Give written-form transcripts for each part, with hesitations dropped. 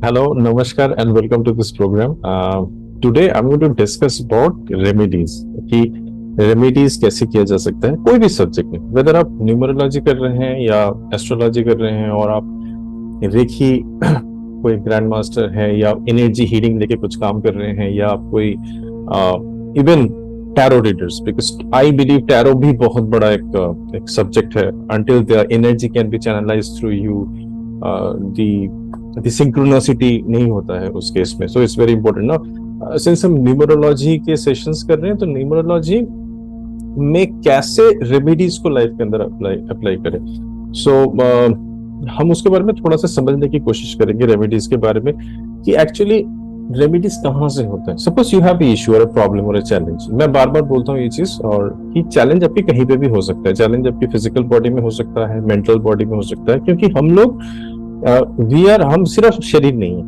Hello, Namaskar, and welcome to this program. Today, I'm going to discuss about remedies. कि remedies कैसे किया जा सकता है कोई भी सब्जेक्ट में, वेदर आप न्यूमरोलॉजी कर रहे हैं या एस्ट्रोलॉजी कर रहे हैं और आप रेखी कोई ग्रैंड मास्टर है या एनर्जी हीलिंग लेके कुछ काम कर रहे हैं या आप कोई even tarot readers, because I believe tarot भी बहुत बड़ा एक सब्जेक्ट है. Until the energy can be channelise through you, the synchronicity नहीं होता है उस केस में. सो इट्स वेरी इंपॉर्टेंट ना, सिंस हम न्यूमरोलॉजी के सेशंस कर रहे हैं तो न्यूमरोलॉजी में कैसे रेमेडीज को लाइफ के अंदर अप्लाई करें. सो हम उसके बारे में थोड़ा सा समझने की कोशिश करेंगे रेमेडीज के बारे में कि एक्चुअली रेमेडीज कहाँ से होता है. सपोज यू हैव इशू और प्रॉब्लम और चैलेंज. मैं बार बार बोलता हूँ ये चीज, और कि चैलेंज आपकी कहीं पे भी हो सकता है. चैलेंज आपकी फिजिकल बॉडी में हो सकता है, मेंटल बॉडी में हो सकता है, क्योंकि हम लोग हम सिर्फ शरीर नहीं है.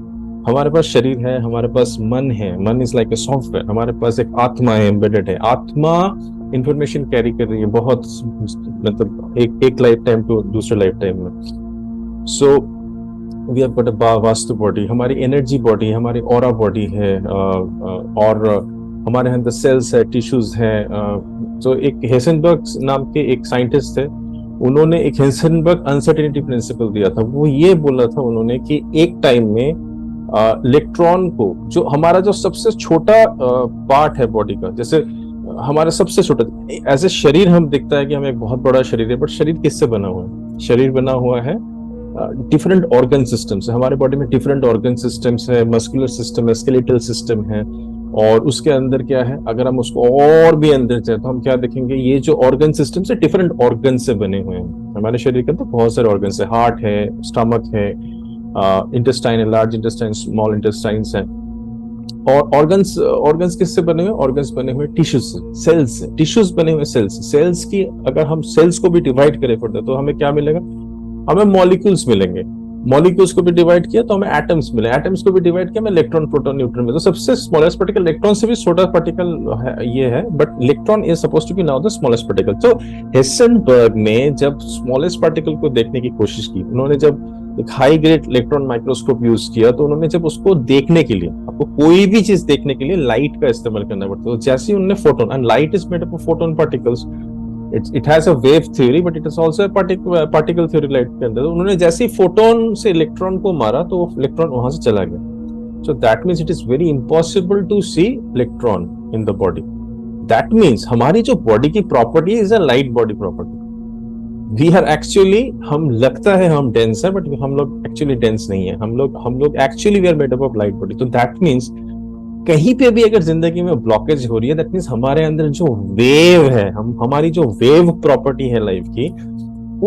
हमारे पास शरीर है, हमारे पास मन है. मन इज लाइक अ सॉफ्टवेयर. हमारे पास एक आत्मा है, एम्बेडेड है. आत्मा इंफॉर्मेशन कैरी कर रही है बहुत, मतलब एक लाइफ टाइम टू दूसरे लाइफ टाइम में. So we have got a vastu body, हमारी एनर्जी बॉडी, हमारी ऑरा बॉडी है, और हमारे अंदर सेल्स है, टिश्यूज है. तो एक हेसेनबर्ग नाम के एक साइंटिस्ट थे, उन्होंने एक हेसेनबर्ग अनसर्टेनिटी प्रिंसिपल दिया था. वो ये बोला था उन्होंने कि एक टाइम में इलेक्ट्रॉन को, जो हमारा जो सबसे छोटा पार्ट है बॉडी का, जैसे हमारा सबसे छोटा एज ए शरीर हम दिखता है कि हमें एक बहुत बड़ा शरीर है, बट शरीर किससे बना हुआ है? शरीर बना हुआ है डिफरेंट ऑर्गन सिस्टम्स. हमारे बॉडी में डिफरेंट ऑर्गन सिस्टम्स है, मस्कुलर सिस्टम है, स्केलेटल सिस्टम है. और उसके अंदर क्या है, अगर हम उसको और भी अंदर जाए तो हम क्या देखेंगे, ये जो ऑर्गन सिस्टम से डिफरेंट ऑर्गन से बने हुए हैं. हमारे शरीर के अंदर बहुत सारे ऑर्गन है. हार्ट है, स्टमक है, इंटेस्टाइन है, लार्ज इंटेस्टाइन, स्मॉल इंटेस्टाइन्स है. और ऑर्गन्स किससे बने हुए? ऑर्गन्स बने हुए टिश्यूज से, सेल्स से. टिश्यूज बने हुए सेल्स. सेल्स की अगर हम सेल्स को भी डिवाइड करें फर्दर तो हमें क्या मिलेगा? हमें मॉलिक्यूल्स मिलेंगे. मॉलिक्यूल्स को भी डिवाइड किया तो हमें एटम्स मिले. एटम्स को भी डिवाइड किया, हमें इलेक्ट्रॉन, प्रोटॉन, न्यूट्रॉन मिले. तो सबसे स्मॉलेस्ट पार्टिकल इलेक्ट्रॉन से भी छोटा पार्टिकल ये है, but electron is supposed to be now the smallest particle. तो हेसेनबर्ग ने जब स्मॉलेस्ट पार्टिकल को देखने की कोशिश की, उन्होंने जब एक high grade electron microscope use किया, तो उन्होंने जब उसको देखने के लिए, आपको कोई भी चीज देखने के लिए लाइट का इस्तेमाल करना पड़ता है. तो जैसे उन्होंने photon, and light is made up of photon particles. It has a wave theory, but it is also a particle theory light के अंदर. उन्होंने जैसे ही फोटोन से इलेक्ट्रॉन को मारा तो इलेक्ट्रॉन वहां से चला गया. So that means it is very impossible to see electron in the body. That means हमारी जो बॉडी की property is a light body property. We are actually, हम लगता है हम डेंस है, बट हम लोग एक्चुअली डेंस नहीं है. हम लोग actually we are made up of light body. तो दैट मीन्स कहीं पे भी अगर जिंदगी में ब्लॉकेज हो रही है, दैट मीन्स हमारे अंदर जो वेव है, हमारी जो वेव प्रॉपर्टी है लाइफ की,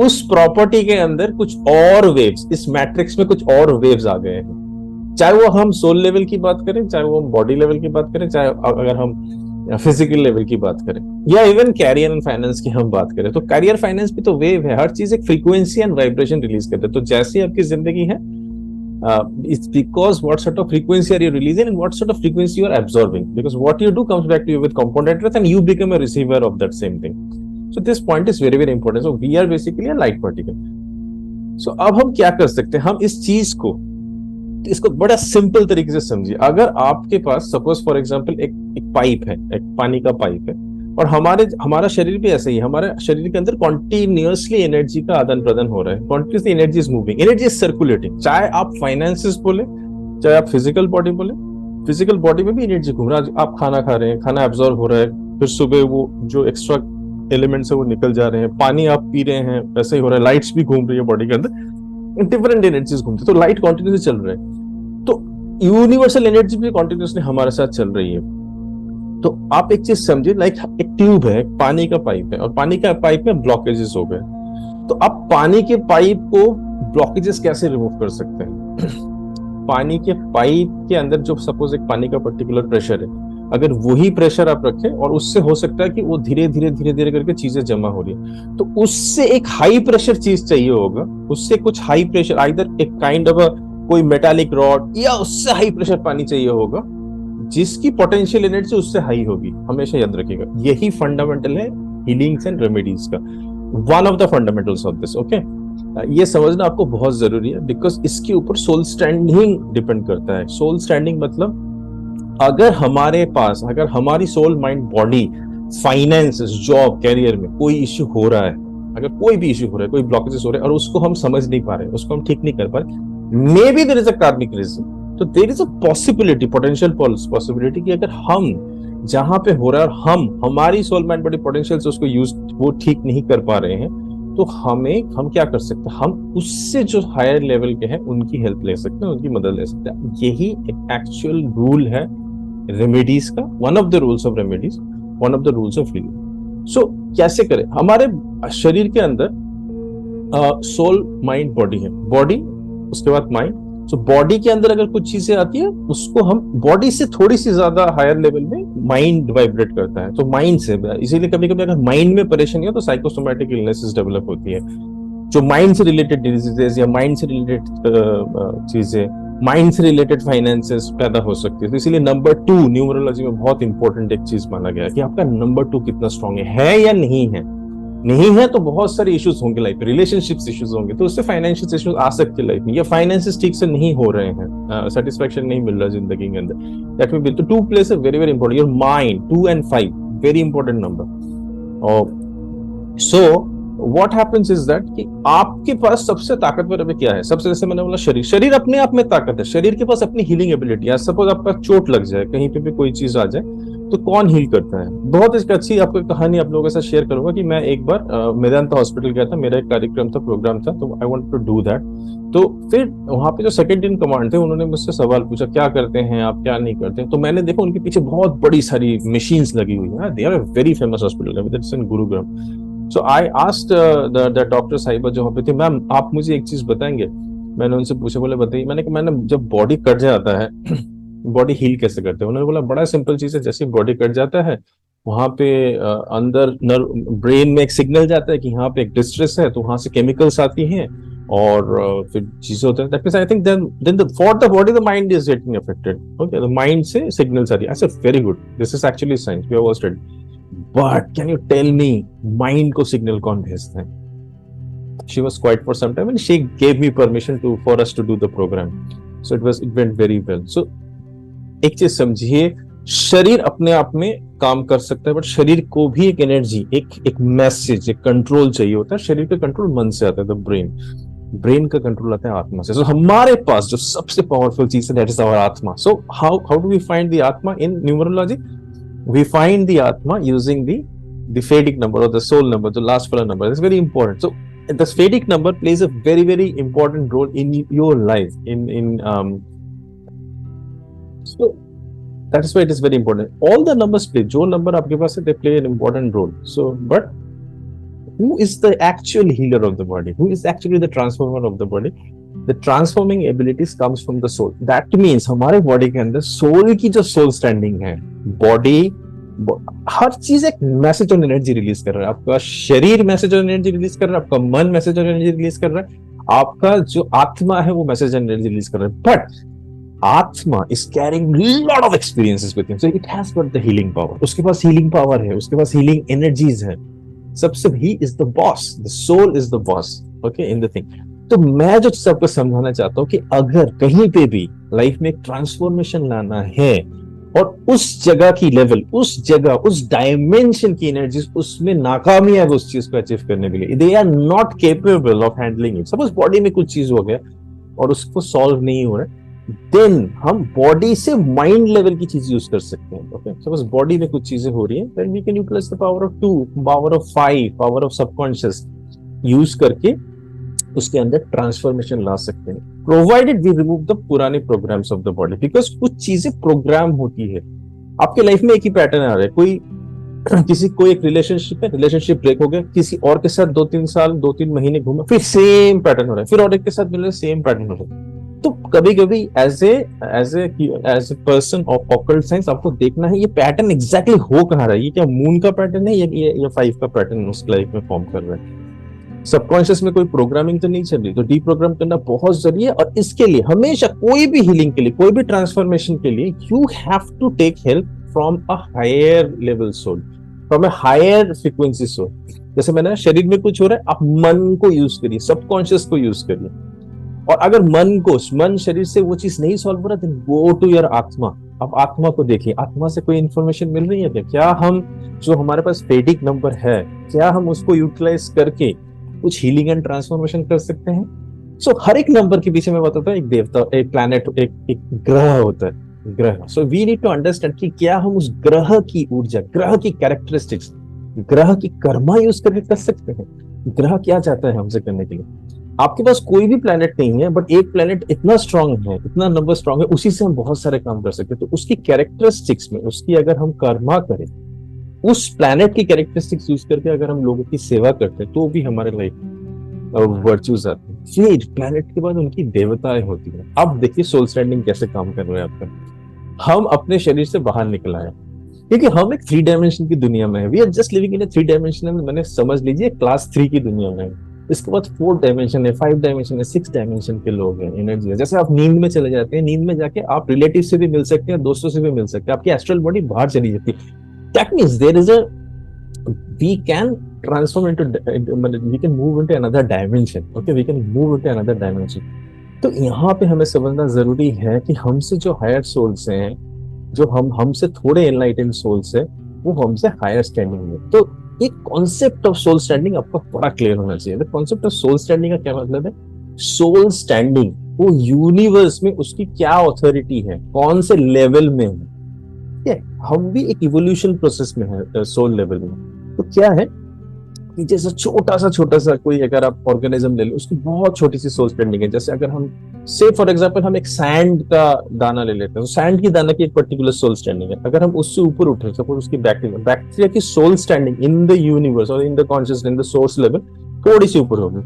उस प्रॉपर्टी के अंदर कुछ और वेव्स, इस मैट्रिक्स में कुछ और वेव्स आ गए हैं. चाहे वो हम सोल लेवल की बात करें, चाहे वो हम बॉडी लेवल की बात करें, चाहे अगर हम फिजिकल लेवल की बात करें, या इवन कैरियर एंड फाइनेंस की हम बात करें, तो कैरियर फाइनेंस भी तो वेव है. हर चीज एक फ्रीक्वेंसी एंड वाइब्रेशन रिलीज करते हैं. तो जैसी आपकी जिंदगी है, it's because what sort of frequency are you releasing and what sort of frequency you are absorbing, because what you do comes back to you with compound interest and you become a receiver of that same thing. So this point is very very important. So we are basically a light particle. So अब हम क्या कर सकते हैं, हम इस चीज को, इसको बड़ा सिंपल तरीके से समझिए. अगर आपके पास सपोज फॉर एग्जांपल एक पाइप है, एक पानी का पाइप है, और हमारा शरीर भी ऐसे ही है. हमारे शरीर के अंदर कॉन्टिन्यूअसली एनर्जी का आदान प्रदान हो रहा है. Continuously energy is moving, energy is circulating. चाहे आप फाइनेंसेस बोले, चाहे आप फिजिकल बॉडी बोले, फिजिकल बॉडी में भी एनर्जी घूम रहा है. आप खाना खा रहे हैं, खाना एब्जॉर्ब हो रहा है, फिर सुबह वो जो एक्स्ट्रा एलिमेंट्स है वो निकल जा रहे हैं. पानी आप पी रहे हैं, वैसे ही हो रहा है. लाइट्स भी घूम रही है बॉडी के अंदर, डिफरेंट एनर्जीज घूमती है. तो लाइट कॉन्टिन्यूसली चल रहा है. तो यूनिवर्सल एनर्जी भी कॉन्टिन्यूसली हमारे साथ चल रही है. तो आप एक चीज समझिए, लाइक एक ट्यूब है, पानी का पाइप है, और पानी का पाइप में ब्लॉकेजेस हो गए. तो आप पानी के पाइप को ब्लॉकेजेस कैसे रिमूव कर सकते हैं? पानी के पाइप के अंदर जो सपोज एक पानी का पर्टिकुलर प्रेशर है, अगर वही प्रेशर आप रखें, और उससे हो सकता है कि वो धीरे धीरे करके चीजें जमा हो रही है, तो उससे एक हाई प्रेशर चीज चाहिए होगा. उससे कुछ हाई प्रेशर, आइदर एक काइंड ऑफ कोई मेटालिक रॉड, या उससे हाई प्रेशर पानी चाहिए होगा, जिसकी पोटेंशियल एनर्जी उससे हाई होगी. हमेशा याद रखिएगा, यही फंडामेंटल है हीलिंग्स एंड रेमेडीज का. One of the fundamentals of this. Okay, ये समझना आपको बहुत जरूरी है, बिकॉज इसके ऊपर सोल स्टैंडिंग डिपेंड करता है। सोल स्टैंडिंग मतलब अगर हमारे पास, अगर हमारी soul, mind, body, finance, job, career में कोई इश्यू हो रहा है, अगर कोई भी इश्यू हो रहा है, कोई ब्लॉकेजेस हो रहे हैं और उसको हम समझ नहीं पा रहे, उसको हम ठीक नहीं कर पा रहे, maybe there is a karmic reason, तो there is a possibility, potential possibility कि अगर हम जहां पे हो रहा है और हम हमारी सोल, माइंड, बॉडी पोटेंशियल से उसको यूज, वो ठीक नहीं कर पा रहे हैं, तो हम क्या कर सकते हैं, हम उससे जो हायर लेवल के हैं उनकी हेल्प ले सकते हैं, उनकी मदद ले सकते हैं। यही एक एक्चुअल रूल है रेमेडीज का, one of the rules of remedies, one of the rules of healing. So कैसे करें? हमारे शरीर के अंदर सोल, माइंड, बॉडी है, बॉडी उसके बाद माइंड। सो बॉडी के अंदर अगर कुछ चीजें आती है, उसको हम बॉडी से थोड़ी सी ज्यादा हायर लेवल में माइंड वाइब्रेट करता है, तो माइंड से, इसीलिए कभी कभी अगर माइंड में परेशानी हो तो साइकोसोमैटिक इलनेसेस डेवलप होती है, जो माइंड से रिलेटेड डिजीजेस या माइंड से रिलेटेड चीजें, माइंड से रिलेटेड फाइनेंसेस पैदा हो सकती है। तो इसीलिए नंबर 2 न्यूमरोलॉजी में बहुत इंपॉर्टेंट एक चीज माना गया है कि आपका नंबर 2 कितना स्ट्रांग है या नहीं है। नहीं है तो बहुत सारे इश्यूज होंगे लाइफ में, रिलेशनशिप्स इश्यूज होंगे, तो उससे फाइनेंशियल इश्यूज आ सकते हैं लाइफ में, या फाइनेंसेस ठीक से नहीं हो रहे हैं, सेटिस्फेक्शन नहीं मिल रहा जिंदगी के अंदर, दैट विल बी, तो 2 place a very very important, your mind, 2 and 5 very important number. और so what happens is that कि आपके पास सबसे ताकतवर अभी क्या है? सबसे, जैसे मैंने बोला, शरीर, शरीर अपने आप में ताकत है, शरीर के पास अपनी हीलिंग एबिलिटी है। सपोज आपका चोट लग जाए, कहीं पे भी कोई चीज आ जाए, तो कौन हील करता है? बहुत एक अच्छी आपको कहानी आप लोगों के साथ शेयर करूंगा कि मैं एक बार मेदांता हॉस्पिटल गया था, मेरा एक कार्यक्रम था, प्रोग्राम था, तो I want to do that. तो फिर वहां पे जो सेकंड इन कमांड थे, उन्होंने मुझसे सवाल पूछा, क्या करते हैं आप, क्या नहीं करते? तो मैंने देखा उनके पीछे बहुत बड़ी सारी मशीन्स लगी हुई है, they are a very famous hospital, it's in Gurugram. So I asked the doctor साहिबा जो वहाँ पे थे, मैम आप मुझे एक चीज बताएंगे? मैंने उनसे पूछा, बोले बताइए। मैंने जब बॉडी कट जाता है बॉडी हील कैसे करते हैं? उन्होंने बोला बड़ा सिंपल चीज है, जैसे बॉडी कट जाता है, वहां पे अंदर ब्रेन में एक सिग्नल जाता है कि यहाँ पे एक डिस्ट्रेस है, तो वहां से केमिकल्स आती हैं और फिर चीजें होते हैं। That means I think then for the body the mind is getting affected. Okay, the mind से सिग्नल्स आ रही है। I said very good, this is actually science, we have all studied, but can you tell me mind को signal कौन भेजता है? She was quiet for some time and she gave me permission for us to do the program. So it went very well. So एक चीज समझिए, शरीर अपने आप में काम कर सकता है, बट शरीर को भी एक एनर्जी, एक मैसेज, एक कंट्रोल चाहिए होता है। शरीर का कंट्रोल मन से आता है, द ब्रेन का कंट्रोल आता है आत्मा से। सो हमारे पास जो सबसे पावरफुल चीज है, that is our atma. So how do we find the atma in numerology? We find the atma using the Vedic number और the soul number, the last वाला number is very important. So the Vedic number plays a very very important role in your life, so that is why it is very important. All the numbers play, jo number aapke paas hai, they play an important role. So but who is the actual healer of the body? Who is actually the transformer of the body? The transforming abilities comes from the soul. That means हमारे body के अंदर soul की जो soul standing है, body हर चीज एक message और energy release कर रहा है। आपका शरीर मैसेज और एनर्जी रिलीज कर रहा है, आपका मन मैसेज और एनर्जी रिलीज कर रहा है, आपका जो आत्मा है वो मैसेज और एनर्जी रिलीज कर रहा है। बट आत्मा is carrying lot of experiences with him, so it has got the healing power. उसके पास हीलिंग पावर है, उसके पास हीलिंग एनर्जीज है। सबसे he is the boss, the soul is the boss, okay, in the thing. तो मैं जो सबको समझाना चाहता हूँ कि अगर कहीं पे भी लाइफ में एक ट्रांसफॉर्मेशन लाना है और उस जगह की लेवल, उस जगह, उस डायमेंशन की एनर्जी, उसमें नाकामी है उस चीज को अचीव करने के लिए, they are not capable of handling it. Suppose body में कुछ चीज हो गया और उसको सॉल्व नहीं हो रहा है, देन हम बॉडी से माइंड लेवल की चीज यूज कर सकते हैं। ओके, सपोज बॉडी में कुछ चीजें हो रही है, then we can utilize the power of 2, power of 5, power of subconscious use करके उसके अंदर ट्रांसफॉर्मेशन ला सकते हैं, प्रोवाइडेड वी रिमूव द पुराने programs of the body. Because कुछ चीजें प्रोग्राम होती है आपके लाइफ में, एक ही पैटर्न आ रहा है। कोई एक रिलेशनशिप है, रिलेशनशिप ब्रेक हो गया, किसी और के साथ 2-3 साल 2-3 महीने घूमा, फिर सेम पैटर्न हो रहा है, फिर और एक के साथ मिल सेम पैटर्न हो रहा है। तो कभी कभी as a person of occult science आपको देखना है ये पैटर्न एग्जैक्टली हो कहाँ रहा है, ये क्या मून का पैटर्न है या 5 का पैटर्न उसकी लाइफ में फॉर्म कर रहा है। सबकॉन्शियस में कोई प्रोग्रामिंग तो नहीं चल रही, तो डीप्रोग्राम करना बहुत जरूरी है। और इसके लिए हमेशा कोई भी हीलिंग के लिए, कोई भी ट्रांसफॉर्मेशन के लिए, you have to take help from a higher level soul, from a higher frequency soul. जैसे मैंने शरीर में कुछ हो रहा है, आप मन को यूज करिए, सबकॉन्शियस को यूज करिए। और अगर मन शरीर से वो चीज नहीं सॉल्व हो रहा, देन गो टू योर आत्मा। आप आत्मा को देखिए, आत्मा से कोई इंफॉर्मेशन मिल रही है क्या हम जो हमारे पास वेदिक नंबर है, क्या हम उसको यूटिलाइज करके कुछ हीलिंग एंड ट्रांसफॉर्मेशन कर सकते हैं? सो हर एक नंबर के पीछे मैं बताता हूँ एक देवता, एक प्लैनेट, एक ग्रह होता है, ग्रह। So we need to understand कि क्या हम उस ग्रह की ऊर्जा, ग्रह की कैरेक्टरिस्टिक्स, ग्रह की कर्मा यूज करके कर सकते हैं। ग्रह क्या चाहता है हमसे करने के लिए? आपके पास कोई भी प्लेनेट नहीं है, बट एक प्लेनेट इतना स्ट्रांग है, इतना नंबर स्ट्रांग है, उसी से हम बहुत सारे काम कर सकते हैं। तो उसकी कैरेक्टरिस्टिक्स में, उसकी अगर हम कर्मा करें, उस प्लेनेट की कैरेक्टरिस्टिक्स यूज करके अगर हम लोगों की सेवा करते हैं, तो भी हमारे लाइफ वर्च्यूज आते हैं। फिर प्लेनेट के बाद उनकी देवताएं होती है। अब देखिए सोल स्टैंडिंग कैसे काम कर रहे हैं आपका। हम अपने शरीर से बाहर निकल आए, क्योंकि हम एक 3 डायमेंशन की दुनिया में है। We are just living in a 3 dimensional, मैंने समझ लीजिए क्लास 3 की दुनिया में है। इसके बाद 4 डायमेंशन है, 5 डायमेंशन है, 6 डायमेंशन के लोग हैं, एनर्जी है। जैसे आप नींद में चले जाते हैं, नींद में जाके आप रिलेटिव से भी मिल सकते हैं, दोस्तों से भी मिल सकते हैं, आपकी एस्ट्रल बॉडी बाहर चली जाती है। That means there is a, we can transform into, we can move into another dimension. Okay, we can move into another dimension. तो यहाँ पे हमें समझना जरूरी है कि हमसे जो हायर सोल्स हैं, जो हमसे थोड़े एनलाइटेंड सोल्स है, वो हमसे हायर स्टैंडिंग में। तो एक कॉन्सेप्ट ऑफ सोल स्टैंडिंग आपको बड़ा क्लियर होना चाहिए। The concept of soul standing का क्या मतलब है? सोल स्टैंडिंग, वो यूनिवर्स में उसकी क्या ऑथोरिटी है, कौन से लेवल में है। हम भी एक इवोल्यूशन प्रोसेस में है सोल लेवल में। तो क्या है कि जैसे छोटा सा कोई अगर आप ऑर्गेनिज्म ले लो, उसकी बहुत छोटी सी सोल स्टैंडिंग है। जैसे अगर हम से फॉर एग्जांपल हम एक सैंड का दाना ले लेते हैं, तो सैंड की दाना की एक पर्टिकुलर सोल स्टैंडिंग है। अगर हम उससे ऊपर उठे, सपोज उसकी बैक्टीरिया की soul standing in the universe और in the conscious, in the source level थोड़ी सी ऊपर होगी।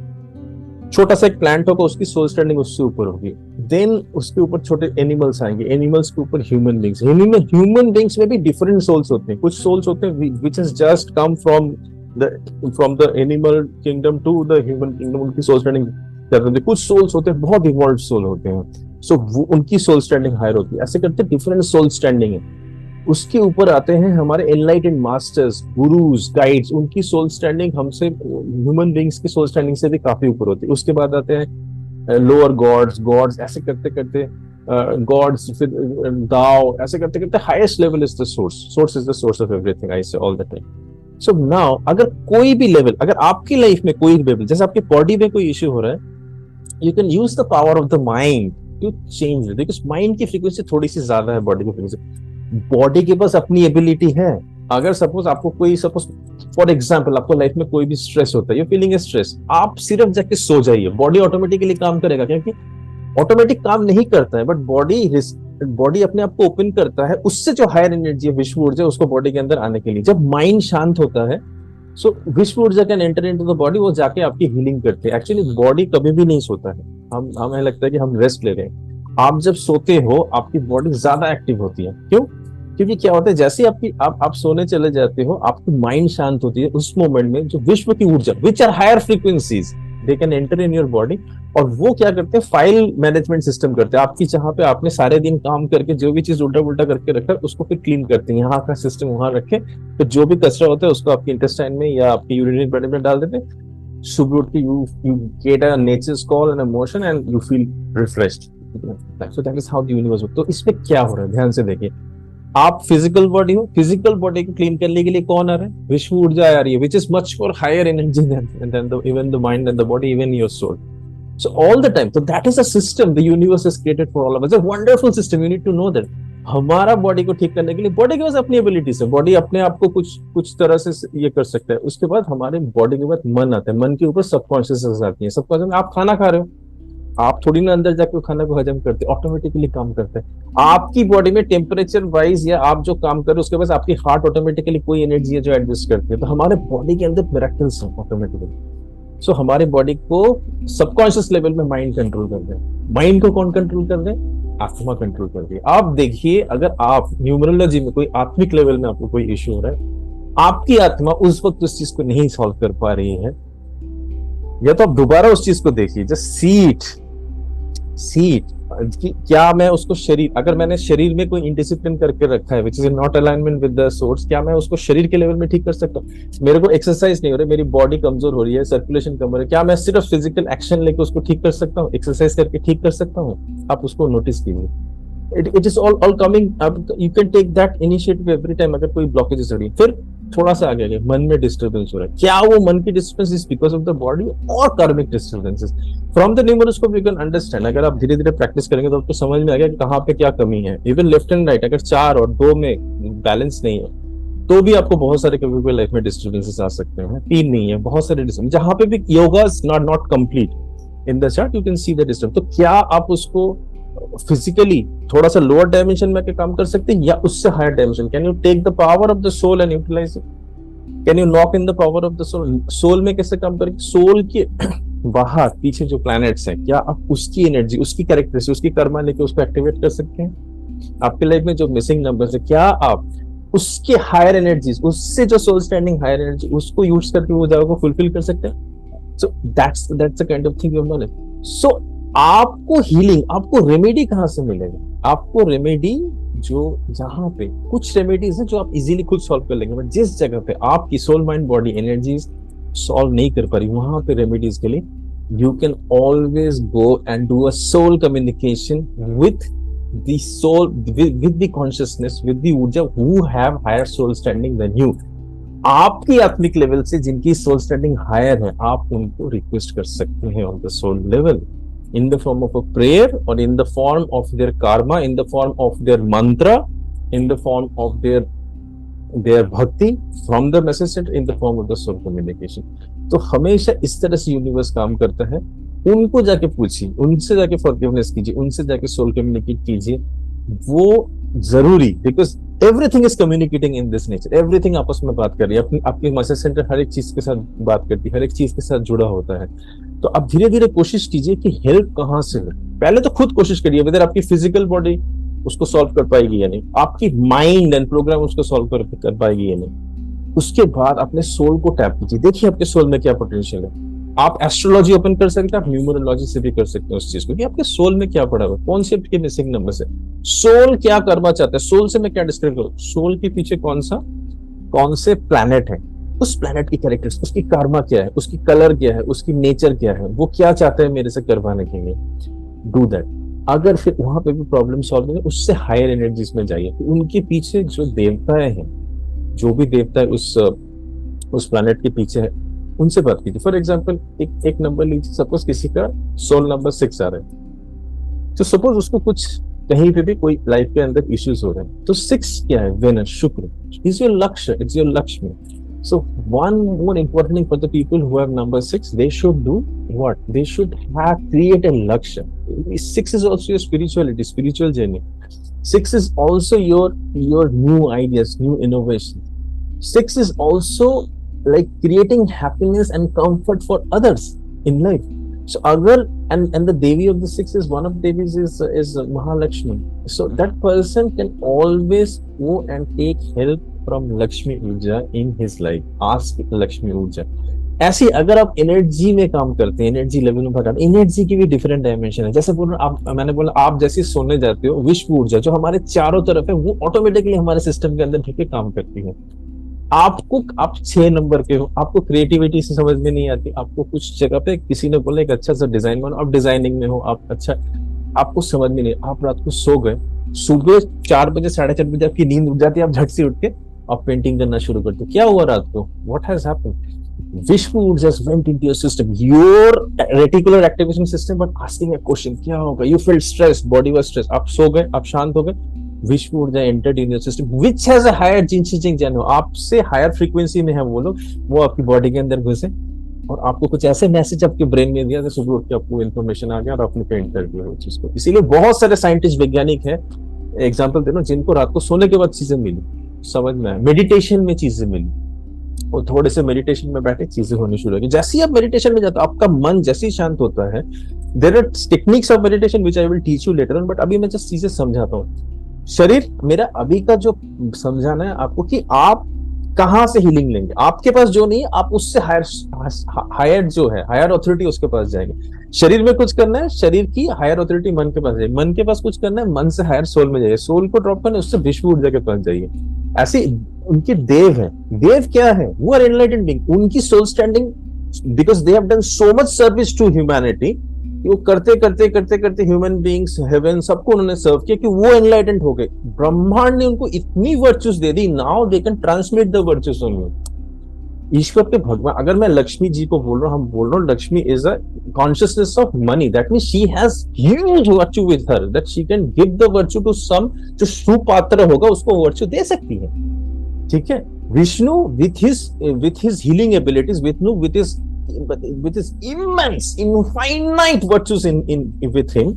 छोटा सा एक प्लांट होगा, उसकी सोल स्टैंडिंग उससे ऊपर होगी। देन उसके ऊपर छोटे एनिमल्स आएंगे, एनिमल्स के ऊपर ह्यूमन बींग्स। ह्यूमन बींग्स में भी डिफरेंट सोल्स होते हैं। कुछ सोल्स होते हैं which has just come from the animal kingdom to the human kingdom, उनकी सोल स्टैंडिंग करते हैं। कुछ सोल्स होते हैं बहुत इवॉल्व सोल होते हैं, सो वो उनकी सोल स्टैंडिंग हायर होती है। ऐसे करते डिफरेंट सोल स्टैंडिंग है। उसके ऊपर आते हैं हमारे एनलाइटेंड मास्टर्स, गुरुज, गाइड्स, उनकी सोल स्टैंडिंग हमसे, ह्यूमन बींग्स की सोल स्टैंडिंग से भी काफी ऊपर होती है। उसके बाद आते हैं लोअर गॉड्स, ऐसे करते करते गॉड्स, फिर दाओ, ऐसे करते करते highest level is the source is the source of everything, I say all the time. So now अगर कोई भी लेवल, अगर आपकी लाइफ में कोई लेवल, जैसे आपकी बॉडी में कोई इश्यू हो रहा है, you can use the power of the mind to change it, because mind की फ्रीक्वेंसी थोड़ी सी ज्यादा है बॉडी की फ्रीक्वेंसी। बॉडी के पास अपनी एबिलिटी है। अगर सपोज आपको कोई, सपोज फॉर एग्जांपल आपको लाइफ में कोई भी स्ट्रेस होता है, यू फीलिंग स्ट्रेस, आप सिर्फ जाके सो जाइए, बॉडी ऑटोमेटिकली काम करेगा, क्योंकि ऑटोमेटिक काम नहीं करता है, बट बॉडी अपने आप को ओपन करता है उससे जो हायर एनर्जी है, विश्व ऊर्जा, उसको बॉडी के अंदर आने के लिए। जब माइंड शांत होता है, सो विश्व ऊर्जा can enter into the body, वो जाके आपकी हीलिंग करते हैं। एक्चुअली बॉडी कभी भी नहीं सोता है, हमें लगता है कि हम रेस्ट ले रहे हैं। आप जब सोते हो, आपकी बॉडी ज्यादा एक्टिव होती है। क्यों? क्योंकि क्या होता है, जैसे ही आप सोने चले जाते हो, आपकी माइंड शांत होती है। उस मोमेंट में जो विश्व की ऊर्जा, which are higher frequencies, they can enter in your body, और वो क्या करते हैं, फाइल मैनेजमेंट सिस्टम करते हैं आपकी। जहां पे आपने सारे दिन काम करके जो भी चीज उल्टा उल्टा करके रखा है, उसको फिर क्लीन करते हैं। यहाँ का सिस्टम वहां रखे, तो जो भी कचरा होता है उसको आपके इंटेस्टाइन में या आपकी यूरिनरी ब्लड में डाल देते हैं। सुबह उठ के you get a nature's call and emotion and you feel refreshed. So that is how the universe works. तो इसमें क्या हो रहा है, ध्यान से देखिए। आप फिजिकल बॉडी हो, फिजिकल बॉडी को क्लीन करने के लिए कौन आ रहा है? विश्व ऊर्जा आ रही है, which is much more higher energy than even the mind and the body, even your soul. So all the time, so that is a system the universe has created for all of us. It's a wonderful system. You need to know that. हमारा body को ठीक करने के लिए, body के पास अपनी abilities है, body अपने आप को कुछ तरह से ये कर सकता है। उसके बाद हमारे बॉडी के बाद मन आता है, मन के ऊपर सबकॉन्शियस आती है। सबकॉन्शियस, आप खाना खा रहे हो, आप थोड़ी ना अंदर जाकर खाना को हजम करते, ऑटोमेटिकली काम करते हैं। आपकी बॉडी में टेम्परेचर वाइज या आप जो काम कर रहे हो, उसके बाद आपकी हार्ट ऑटोमेटिकली कोई एनर्जी है जो एडजस्ट करती है। तो हमारे बॉडी के अंदर मिरेकल्स हैं ऑटोमेटिकली। सो हमारे बॉडी को सबकॉन्शियस लेवल में माइंड कंट्रोल कर दे। माइंड को कौन कंट्रोल कर दे? आत्मा कंट्रोल कर दे। आप देखिए, अगर आप न्यूमरोलॉजी में कोई आत्मिक लेवल में आपको कोई इश्यू हो रहा है, आपकी आत्मा उस वक्त उस चीज को नहीं सॉल्व कर पा रही है, या तो आप दोबारा उस चीज को देखिए। जस्ट सीट कि क्या मैं उसको शरीर, अगर मैंने शरीर में कोई इंडिसिप्लिन करके रखा है which is not alignment with the source, क्या मैं उसको शरीर के लेवल में ठीक कर सकता हूँ? मेरे को एक्सरसाइज नहीं हो रही, मेरी बॉडी कमजोर हो रही है, सर्कुलेशन कम हो रही है, क्या मैं सिर्फ फिजिकल एक्शन लेके उसको ठीक कर सकता हूँ? एक्सरसाइज करके ठीक कर सकता हूँ? आप उसको नोटिस कीजिए, it is all coming, you can take that initiative every time अगर कोई ब्लॉकेज है। फिर थोड़ा सा आगे आगे मन में डिस्टर्बेंस हो रहा है, क्या वो मन की disturbance is because of the body और karmic disturbances? From the numeroscope you can understand. अगर आप धीरे धीरे प्रैक्टिस करेंगे तो आपको समझ में आ गया कि कहाँ पे क्या कमी है। इवन लेफ्ट एंड राइट, अगर 4 और 2 में बैलेंस नहीं है तो भी आपको बहुत सारे कभी कभी लाइफ में डिस्टर्बेंसेस आ सकते हैं। 3 नहीं है, बहुत सारे डिस्टर्बेंस, जहां पे भी yoga not complete in the chart, you can see the disturb. तो क्या आप उसको फिजिकली थोड़ा सा लोअर डायमेंशन में काम कर सकते हैं या उससे higher dimension? Can you take the power of the soul and utilize it? Can you knock in the power of the soul? Soul में कैसे काम करेंगे? सोल के बाहर पीछे जो प्लैनेट्स हैं, क्या आप उसकी एनर्जी, उसकी कैरेक्टरिस्टिक, उसकी कर्मा लेके उसको एक्टिवेट कर सकते हैं? आपके लाइफ में जो मिसिंग नंबर्स है, क्या आप उसके हायर एनर्जीज, उससे जो सोल स्टैंडिंग हायर एनर्जी, उसको यूज करके वो जगह को फुलफिल कर सकते हैं? So that's the kind of thing you have knowledge. So आपको हीलिंग, आपको रेमेडी कहाँ से मिलेगा? आपको रेमेडी जो, जहां पे कुछ रेमेडीज है जो आप इजीली खुद सॉल्व कर लेंगे, बट जिस जगह पे आपकी soul mind body energies solve नहीं कर पा रही, वहां पे रेमेडीज के लिए you can always go and do a soul communication with the soul, with the consciousness, with the ऊर्जा who have higher soul standing than you। आपकी आत्मिक लेवल से जिनकी सोल स्टैंडिंग हायर है, आप उनको रिक्वेस्ट कर सकते हैं on the soul level, in the form of a prayer or in the form of their karma, in the form of their mantra, in the form of their bhakti from the message center, in the form of the soul communication। तो हमेशा इस तरह से universe काम करता है। उनको जाके पूछिए, उनसे जाके फॉरगिवनेस कीजिए, उनसे जाके सोल कम्युनिकेट कीजिए, वो जरूरी, because everything is communicating in this nature, everything आपस में बात कर रही है। आपकी मैसेज सेंटर हर एक चीज के साथ बात करती है, हर एक चीज के साथ जुड़ा होता है। तो आप धीरे धीरे कोशिश कीजिए कि हेल्प कहाँ से हो। पहले तो खुद कोशिश करिए, वेदर आपकी फिजिकल बॉडी उसको सॉल्व कर पाएगी या नहीं, आपकी माइंड एंड प्रोग्राम उसको सॉल्व कर पाएगी या नहीं। उसके बाद अपने सोल को टैप कीजिए, देखिए आपके सोल में क्या पोटेंशियल है। आप एस्ट्रोलॉजी ओपन कर सकते हैं, आप न्यूमरोलॉजी से भी कर सकते हैं उस चीज को, कि आपके सोल में क्या पड़ा हुआ, कौन से आपके मिसिंग नंबर है, सोल क्या करना चाहता है, सोल से मैं क्या डिस्क्राइब करूं, सोल के पीछे कौन से प्लैनेट है, उस प्लैनेट की कैरेक्टर्स, उसकी कर्मा क्या है, उसकी कलर क्या है, उसकी नेचर क्या है, वो क्या चाहते हैं मेरे से करवाने के लिए। Do that. अगर फिर वहां पे भी प्रॉब्लम सॉल्व नहीं, उससे हायर एनर्जीज में जाइए। तो उनके पीछे जो देवताएं हैं, जो भी देवता है उस प्लैनेट के पीछे है, उनसे बात कीजिए। फॉर एग्जाम्पल एक नंबर लीजिए, सपोज किसी का सोल नंबर 6 आ रहा है, तो सपोज उसको कुछ कहीं पे भी कोई लाइफ के अंदर इश्यूज हो रहे हैं, तो 6 क्या है, वेनस, शुक्र, इज योर लक्ष्य, it's your Lakshmi. So one more important thing for the people who have number 6, they should do what? They should create a laksha. 6 is also your spirituality, spiritual journey. 6 is also your new ideas, new innovation. 6 is also like creating happiness and comfort for others in life. So agar and the Devi of the 6 is, one of Devis is Mahalakshmi. So that person can always go and take help from Lakshmi Urja in his life. Ask Lakshmi Urja। ऐसी अगर आप energy में काम करते हैं, energy level में भटक, energy की भी डिफरेंट डायमेंशन है। जैसे मैंने बोला, आप जैसे सोने जाते हो, विश्व ऊर्जा जो हमारे चारों तरफ है, वो ऑटोमेटिकली हमारे सिस्टम के अंदर ढके काम करती है। आप 6 नंबर के हो, आपको क्रिएटिविटी से समझ में नहीं आती, आपको कुछ जगह पे किसी ने बोला एक अच्छा सा डिजाइन बनो, आप डिजाइनिंग में हो, आप अच्छा, आपको समझ में नहीं, आप रात को सो गए, सुबह 4 बजे 4:30 बजे आपकी नींद उठ जाती है, आप झट से उठ के आप पेंटिंग करना शुरू करते हो। क्या हुआ रात को? What has happened? Vishwa urja went into your system, your reticular activation system, but asking a question, क्या होगा? You feel stress, body was stress, आप सो गए, आप शांत हो गए, vishwa urja entered in your system which has a higher जिनशिजिंग जैनो, आपसे हायर फ्रीक्वेंसी में है वो लोग, वो आपकी बॉडी के अंदर घुसे और आपको कुछ ऐसे मैसेज आपके ब्रेन में दिया, सुबह उठ के आपको इन्फॉर्मेशन आ गया और आपने पेंट कर दिया वो चीज को। इसीलिए बहुत सारे साइंटिस्ट, वैज्ञानिक है, एग्जाम्पल दे रहा हूं, जिनको रात को सोने के बाद चीजें मिली, समझ में आया, मेडिटेशन में चीजें मिली, और थोड़े से मेडिटेशन में बैठे चीजें होनी शुरू होगी। जैसे ही आप मेडिटेशन में जाते हो, आपका मन जैसे ही शांत होता है, there are techniques of meditation which I will teach you later on, but अभी मैं जस्ट चीजें समझाता हूँ। शरीर मेरा अभी का जो समझाना है आपको, कि आप कहां से हीलिंग लेंगे, आपके पास जो नहीं है आप उससे हायर जो है, हायर ऑथोरिटी उसके पास जाएंगे। शरीर में कुछ करना है, शरीर की हायर ऑथोरिटी मन के पास है, मन के पास कुछ करना है, मन से हायर सोल में जाइए, सोल को ड्रॉप करना है, उससे विश्व ऊर्जा के पास जाइए। ऐसे उनके देव है। देव क्या है? वो आर एनलाइटेंड बीइंग। उनकी soul standing, because they have done so much service to humanity, वो करते करते करते करते ह्यूमन बीइंग्स, हेवन, सबको उन्होंने सर्व किया कि वो एनलाइटेंड हो गए। ब्रह्मांड ने उनको इतनी वर्चुस दे दी, now they can transmit the virtues on you. ईश्वर के भगवान, अगर मैं लक्ष्मी जी को बोल रहा हूँ, हम बोल रहा हूँ Lakshmi is a consciousness of money, that means she has huge virtue with her, that she can give the virtue to some, जो सुपात्र होगा उसको वर्च्यू दे सकती है। ठीक है। Vishnu with his healing abilities, Vishnu with his immense infinite virtues in with him,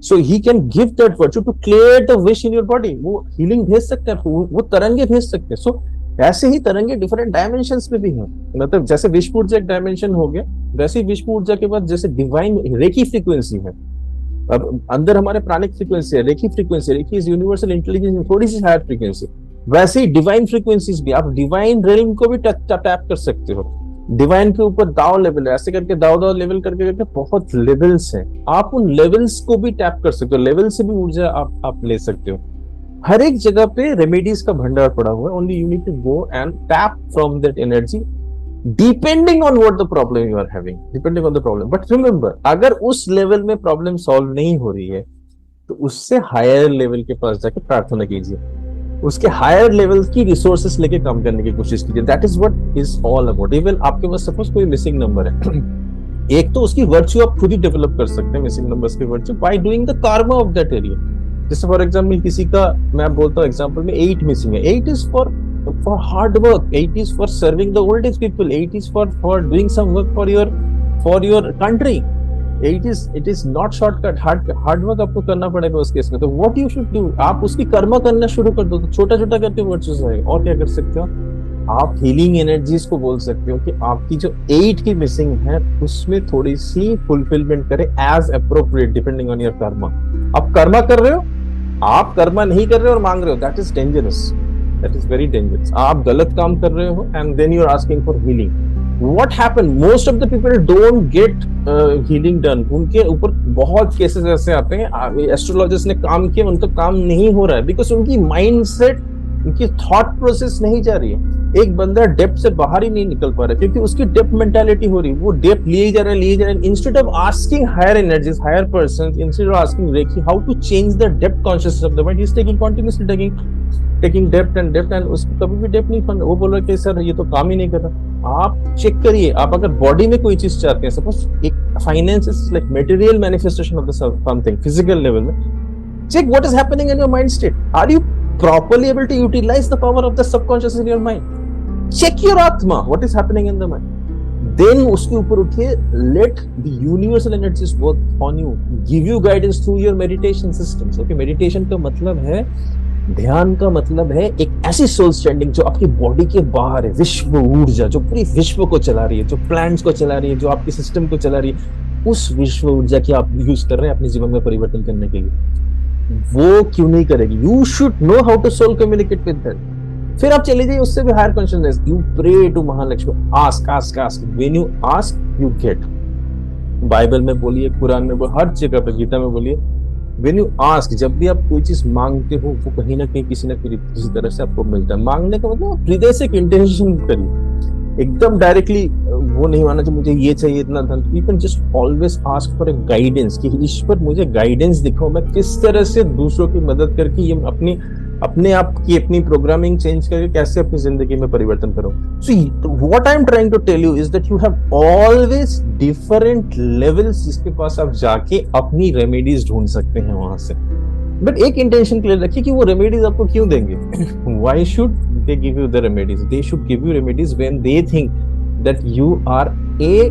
so he can give that virtue to clear the wish in your body। वो healing भेज सकते हैं, वो तरंगे भेज सकते हैं। सो ऐसे ही तरंगे डिफरेंट डायमेंशंस में भी हैं। मतलब जैसे विश्व ऊर्जा एक डायमेंशन हो गया, वैसे ही विश्व ऊर्जा के बाद जैसे डिवाइन रेकी फ्रीक्वेंसी है, अब अंदर हमारे प्राणिक फ्रीक्वेंसी है, reiki frequency, reiki is universal intelligence, थोड़ी सी हायर फ्रीक्वेंसी। वैसे ही डिवाइन फ्रीक्वेंसीज भी, आप डिवाइन रेलम को भी टैप कर सकते हो। डिवाइन के ऊपर दाव लेवल है, ऐसे करके दाव लेवल करके करके बहुत लेवल्स हैं, आप उन लेवल्स को भी टैप कर सकते हो, लेवल से भी ऊर्जा आप ले सकते हो। हर एक जगह पे रेमेडीज का भंडार पड़ा हुआ है, only you need to go and tap from that energy depending on what the problem you are having, depending on the problem. But remember, अगर उस लेवल में प्रॉब्लम सॉल्व नहीं हो रही है तो उससे हायर लेवल के पास जाके प्रार्थना कीजिए, उसके हायर लेवल की रिसोर्सेस लेके काम करने की कोशिश कीजिए। That is what is all about. Even आपके पास सपोज कोई मिसिंग नंबर है, एक तो उसकी वर्च्यू आप खुद ही डेवलप कर सकते हैं, मिसिंग नंबर्स की virtue, by doing the Karma of that area. जैसे फॉर एग्जांपल किसी का, मैं बोलता हूँ एग्जांपल में 8 मिसिंग है, 8 is for hard work, 8 is for serving the old age people, 8 is for doing some work for your country, it is not shortcut, hard work आपको करना पड़ेगा उस केस में। तो what you should do, आप उसकी कर्मा करना शुरू कर दो, तो छोटा छोटा करके वर्चुअस आएगा। और क्या कर सकते हो आप? हीलिंग एनर्जीज को बोल सकते हो कि आपकी जो 8 की मिसिंग है उसमें थोड़ी सी फुलफिलमेंट करे age appropriate, depending on your Karma. आप कर्मा कर रहे हो, आप कर्मा नहीं कर रहे हो और मांग रहे हो, that is dangerous, that is very dangerous. आप गलत काम कर रहे हो and then you are asking for healing. What happened? Most of the people don't get healing done. उनके ऊपर बहुत केसेस ऐसे आते हैं, एस्ट्रोलॉजिस्ट ने काम किया, उनका काम नहीं हो रहा है, बिकॉज उनकी माइंडसेट, उनकी थॉट प्रोसेस नहीं जा रही है। एक बंदा डेप्थ से बाहर ही नहीं निकल पा रहा है क्योंकि उसकी डेप्थ मेंटालिटी हो रही है, वो डेप्थ लिए जा रहा है। Instead of asking higher energies, higher persons, instead of asking reiki how to change the depth consciousness of the mind, he is taking continuously taking depth and उसको कभी भी डेप्थ नहीं फंड। वो बोल रहा है कि सर ये तो काम ही नहीं कर रहा। आप चेक करिए, आप अगर बॉडी में कोई चीज चाहते हैं, सपोज एक finance is like material manifestation of the something physical level में, check what is happening in your mind state. Are you properly able to utilize the power of the subconscious in your mind? Check your atma, what is happening in the mind, then उसके ऊपर उठिए, let the universal energies work on you, give you guidance through your meditation systems। okay, meditation का मतलब है, ध्यान का मतलब है एक ऐसी सोल स्टैंडिंग जो आपकी बॉडी के बाहर है, विश्व ऊर्जा जो पूरी विश्व को चला रही है, जो प्लांट्स को चला रही है, जो आपके सिस्टम को चला रही है, उस विश्व ऊर्जा की आप यूज कर रहे हैं अपने जीवन में परिवर्तन करने के लिए। वो क्यों नहीं करेगी? You should know how to soul communicate with that. फिर आप चले जाइए उससे भी higher consciousness, you pray to Mahalakshmi, ask ask ask, when you ask you get. Bible में बोलिए, कुरान में बोलिए, हर जगह पे, गीता में बोलिए, व्हेन यू आस्क, जब भी आप कोई चीज मांगते हो वो कहीं ना कहीं किसी न किसी तरह से आपको मिलता है। मांगने का मतलब हृदय से इंटेंशन करिए, एकदम डायरेक्टली वो नहीं माना जो मुझे ये चाहिए इतना धन। You can just always ask for a guidance कि ईश्वर मुझे गाइडेंस दिखाओ, मैं किस तरह से दूसरों की मदद करके ये अपने आप की अपनी प्रोग्रामिंग चेंज करके कैसे अपनी जिंदगी में परिवर्तन करूं। So what I am trying to tell you is that you have always different levels जिसके पास आप जाके अपनी रेमेडीज ढूंढ सकते हैं वहां से। बट एक इंटेंशन क्लियर रखिए कि वो रेमेडीज आपको क्यों देंगे। Why should they give you the remedies? They should give you remedies when they think that you are a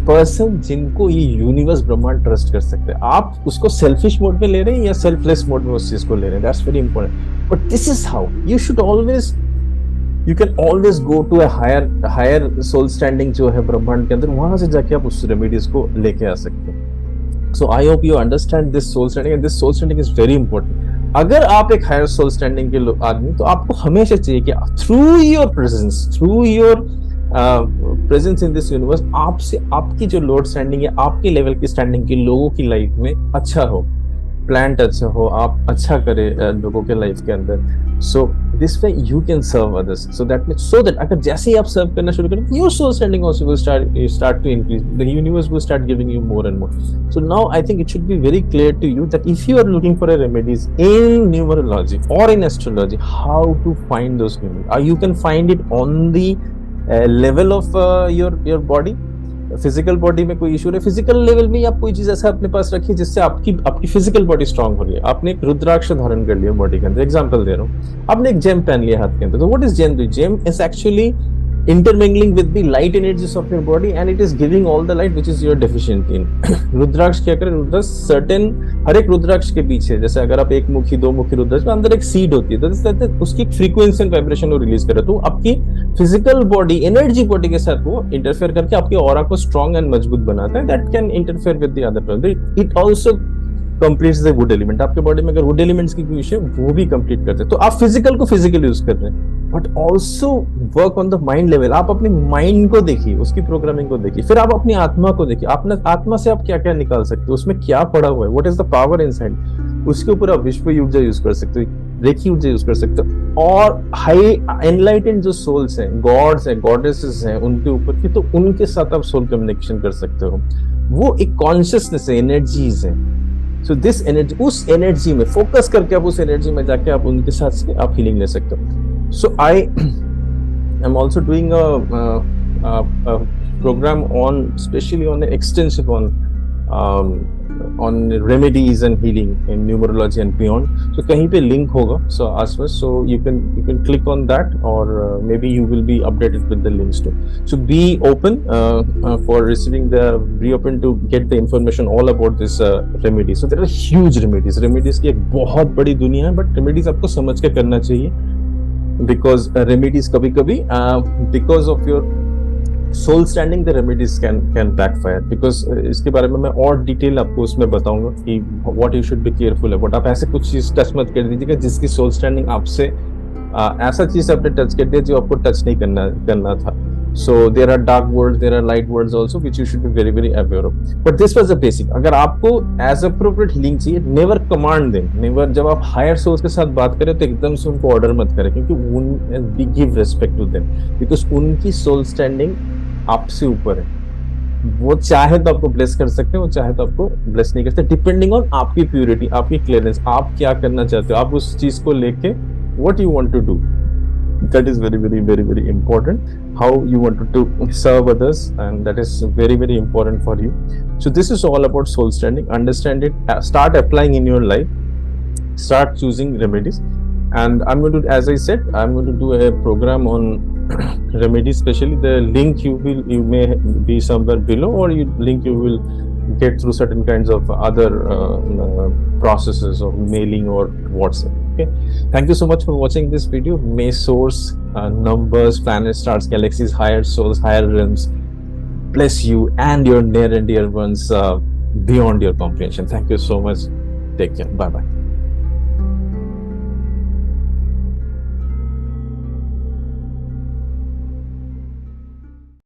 person जिनको ये यूनिवर्स ब्रह्मांड ट्रस्ट कर सकते हैं। आप उसको सेल्फिश मोड में ले रहे हैं या सेल्फलेस मोड में उस चीज को ले रहे हैं, that's very important. But this is how you should always, you can always go to a higher soul standing जो है ब्रह्मांड के अंदर, वहां से जाके आप उस रेमेडीज को लेके आ सकते हैं। So I hope you understand this soul standing, and this soul standing is very important। अगर आप एक हायर सोल स्टैंडिंग के आदमी, तो आपको हमेशा चाहिए कि through your presence, through your presence in this universe आपसे, आपकी जो लोड स्टैंडिंग है, आपके लेवल की स्टैंडिंग की लोगों की लाइफ में अच्छा हो, प्लांट अच्छा हो, आप अच्छा करें लोगों के लाइफ के अंदर. So this way you can serve others. So that अगर जैसे ही आप सर्व करना शुरू करें, your soul standing also will start to increase, the universe will start giving you more and more. So now I think it should be very clear to you that if you are looking for a remedies in numerology or in astrology, how to find those remedies. You can find it on the level of your body. Physical body में कोई issue है, physical level में आप कोई चीज ऐसा अपने पास रखिए जिससे आपकी आपकी फिजिकल बॉडी स्ट्रांग हो रही है. आपने एक रुद्राक्ष धारण कर लिया बॉडी के अंदर, एग्जांपल दे रहा हूँ, आपने एक जेम पहन लिया हाथ के अंदर. तो what is gem? Gem is actually intermingling with the light energies of your body and it is giving all the light which is you're deficient in. रुद्राक्ष क्या करे? रुद्राक्ष सर्टेन, हर एक रुद्राक्ष के पीछे, जैसे अगर आप एक मुखी दो मुखी रुद्राक्ष में अंदर एक सीड होती है, तो उसकी फ्रीक्वेंसी एंड वाइब्रेशन को रिलीज करे, तो आपकी फिजिकल बॉडी, एनर्जी बॉडी के साथ वो इंटरफेयर करके आपकी ऑरा को स्ट्रॉन्ग एंड मजबूत बनाता है. That can interfere with the other. It also completes the wood element. आपके बॉडी में अगर वुड एलिमेंट्स की कोई इशू है वो भी कंप्लीट करते हैं. तो आप फिजिकल को फिजिकल यूज कर रहे हैं, but also work on the mind level. आप अपने माइंड को देखिए, उसकी प्रोग्रामिंग को देखिए, फिर आप अपनी आत्मा को देखिए. अपने आत्मा से आप क्या क्या निकाल सकते हो, उसमें क्या पड़ा हुआ है, what is the power inside. उसके ऊपर आप विश्व ऊर्जा यूज कर सकते हो, रेखी ऊर्जा यूज कर सकते हो. और हाई एनलाइटेंड जो सोल्स हैं, गॉड्स हैं, गॉडेसेस हैं, उनके ऊपर की, तो उनके साथ आप सोल कम्युनिकेशन कर सकते हो. वो एक कॉन्शियसनेस है, एनर्जीज है. सो दिस एनर्जी, उस एनर्जी में फोकस करके आप उस एनर्जी में जाके आप उनके साथ आप हीलिंग ले सकते हो. So I am also doing a program on, especially on the extensive on remedies and healing in numerology and beyond. So kahin pe link hoga, so आसपास, so you can click on that, or maybe you will be updated with the links too. So be open for receiving be open to get the information all about this remedies. So there are huge remedies. Remedies की एक बहुत बड़ी दुनिया है, but remedies आपको समझ के करना चाहिए. Because remedies kabhi because of your soul standing, the remedies can backfire. Because इसके बारे में मैं और डिटेल आपको उसमें बताऊंगा कि what you should be careful about. आप ऐसे कुछ चीज टच मत कर दीजिएगा जिसकी सोल स्टैंडिंग आपसे ऐसा चीज आपने टच कर दिया जो आपको टच नहीं करना था. So there are dark words, there are light words also, which you should be very very aware of. But this was the basic. अगर आपको as appropriate healing चाहिए, never command them. Never, जब आप higher souls के साथ बात करें तो एकदम से उनको order मत करें, क्योंकि give respect to them, because उनकी soul standing आपसे ऊपर है. वो चाहे तो आपको ब्लेस कर सकते हैं, वो चाहे तो आपको ब्लेस नहीं कर सकते, डिपेंडिंग ऑन आपकी प्योरिटी, आपकी क्लियरेंस, आप क्या करना चाहते हो, आप उस चीज को लेके what you want to do. That is very very very very important, how you want to serve others, and that is very very important for you. So this is all about soul standing. Understand it, start applying in your life, start choosing remedies. And I'm going to, as I said, I'm going to do a program on remedies, especially the link you may be somewhere below, or link you will get through certain kinds of other processes of mailing or WhatsApp. Okay, thank you so much for watching this video. May source, numbers, planets, stars, galaxies, higher souls, higher realms bless you and your near and dear ones beyond your comprehension. Thank you so much. Take care. Bye bye.